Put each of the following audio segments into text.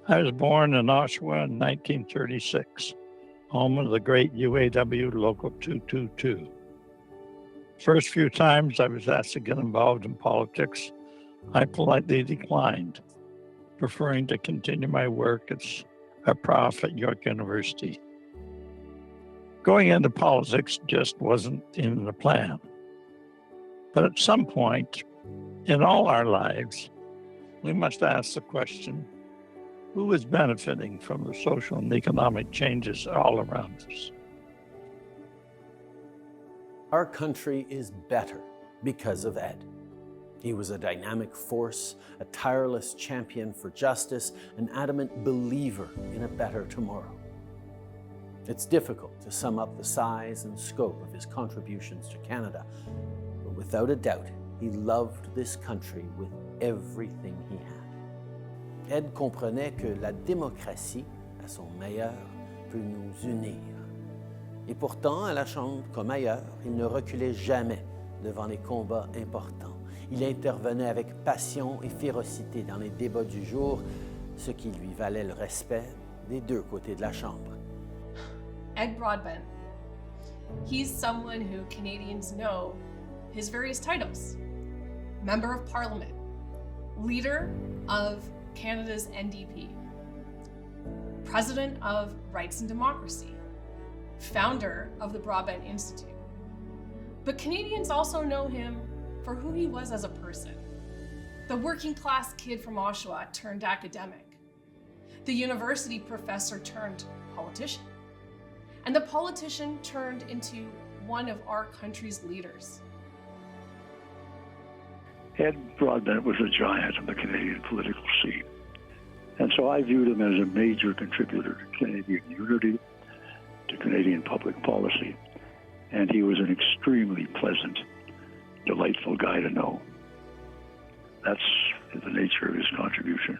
I was born in Oshawa in 1936, home of the great UAW Local 222. First few times I was asked to get involved in politics, I politely declined, preferring to continue my work as a prof at York University. Going into politics just wasn't in the plan. But at some point in all our lives, we must ask the question, who is benefiting from the social and economic changes all around us? Our country is better because of Ed. He was a dynamic force, a tireless champion for justice, an adamant believer in a better tomorrow. It's difficult to sum up the size and scope of his contributions to Canada, but without a doubt, he loved this country with everything he had. Ed comprenait que la démocratie, à son meilleur, peut nous unir. Et pourtant, à la Chambre comme ailleurs, il ne reculait jamais devant les combats importants. Il intervenait avec passion et férocité dans les débats du jour, ce qui lui valait le respect des deux côtés de la Chambre. Ed Broadbent. He's someone who Canadians know his various titles. Member of Parliament, leader of Canada's NDP, president of Rights and Democracy, founder of the Broadbent Institute. But Canadians also know him for who he was as a person. The working class kid from Oshawa turned academic, the university professor turned politician, and the politician turned into one of our country's leaders. Ed Broadbent was a giant of the Canadian political scene. And so I viewed him as a major contributor to Canadian unity, to Canadian public policy. And he was an extremely pleasant, delightful guy to know. That's the nature of his contribution.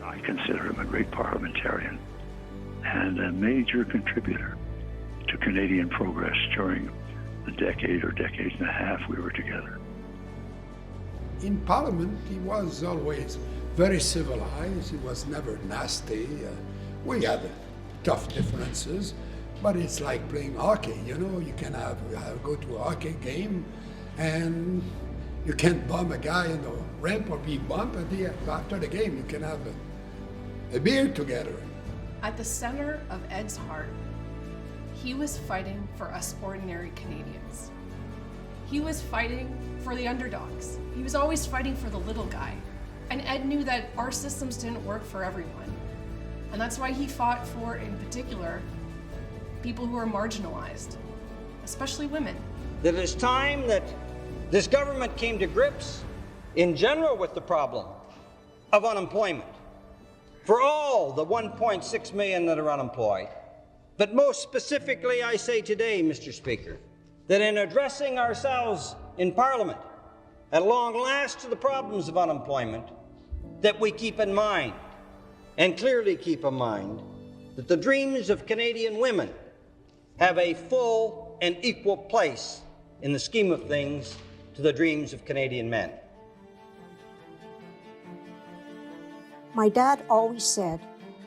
I consider him a great parliamentarian and a major contributor to Canadian progress during the decade or decade and a half we were together. In Parliament, he was always very civilized. He was never nasty. We had tough differences, but it's like playing hockey. You know, you can go to a hockey game, and you can't bump a guy in the ramp or be bumped. After the game, you can have a beer together. At the center of Ed's heart, he was fighting for us ordinary Canadians. He was fighting for the underdogs. He was always fighting for the little guy. And Ed knew that our systems didn't work for everyone. And that's why he fought for, in particular, people who are marginalized, especially women. That it is time that this government came to grips, in general, with the problem of unemployment for all the 1.6 million that are unemployed. But most specifically, I say today, Mr. Speaker, that in addressing ourselves in Parliament at long last to the problems of unemployment, that we keep in mind, and clearly keep in mind, that the dreams of Canadian women have a full and equal place in the scheme of things to the dreams of Canadian men. My dad always said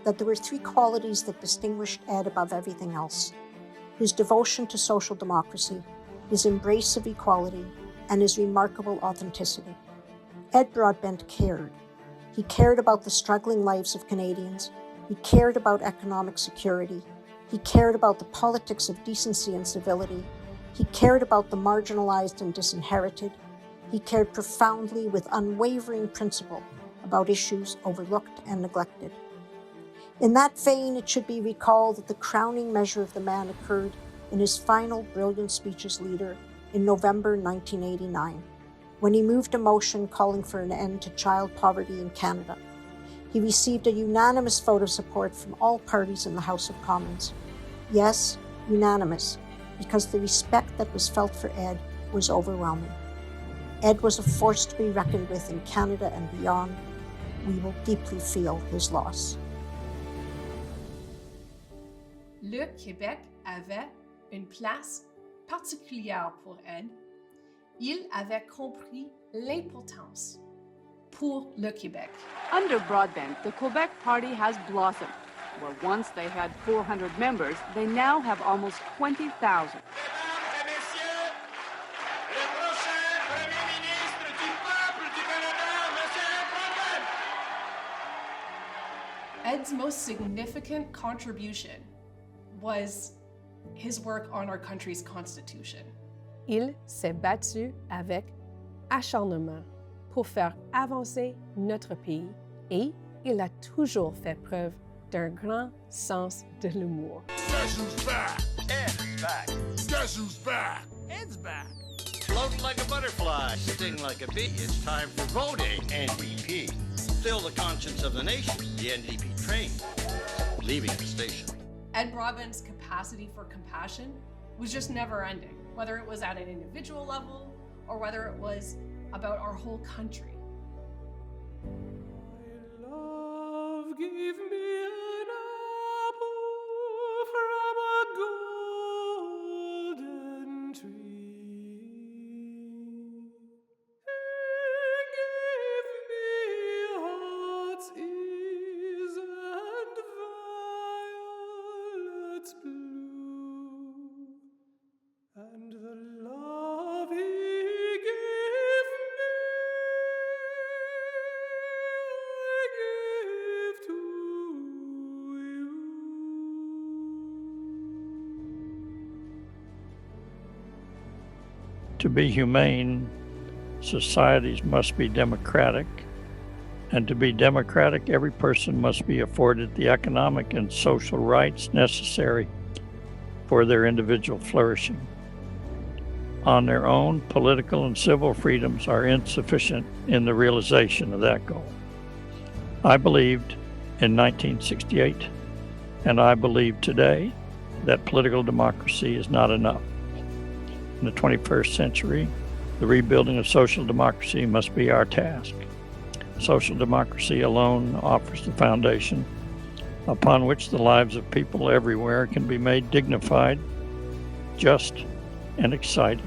that there were three qualities that distinguished Ed above everything else: his devotion to social democracy, his embrace of equality, and his remarkable authenticity. Ed Broadbent cared. He cared about the struggling lives of Canadians. He cared about economic security. He cared about the politics of decency and civility. He cared about the marginalized and disinherited. He cared profoundly with unwavering principle about issues overlooked and neglected. In that vein, it should be recalled that the crowning measure of the man occurred in his final brilliant speech as leader in November 1989, when he moved a motion calling for an end to child poverty in Canada. He received a unanimous vote of support from all parties in the House of Commons. Yes, unanimous, because the respect that was felt for Ed was overwhelming. Ed was a force to be reckoned with in Canada and beyond. We will deeply feel his loss. Le Québec avait une place particulière pour Ed. Il avait compris l'importance pour le Québec. Under Broadbent, the Quebec Party has blossomed. Where once they had 400 members, they now have almost 20,000. Ed's most significant contribution was his work on our country's constitution. Il s'est battu avec acharnement pour faire avancer notre pays et il a toujours fait preuve d'un grand sens de l'humour. Guess who's back? Ed's back. Guess who's back? Ed's back. Float like a butterfly, sting like a bee. It's time for voting. NDP. Still the conscience of the nation. The NDP train leaving the station. Ed Broadbent's capacity for compassion was just never ending, whether it was at an individual level or whether it was about our whole country. My love, give me an apple from a golden tree. Give me heart's ease and violets blue, and the love he gave me, I give to you. To be humane, societies must be democratic. And to be democratic, every person must be afforded the economic and social rights necessary for their individual flourishing. On their own, political and civil freedoms are insufficient in the realization of that goal. I believed in 1968, and I believe today, that political democracy is not enough. In the 21st century, the rebuilding of social democracy must be our task. Social democracy alone offers the foundation upon which the lives of people everywhere can be made dignified, just, and exciting.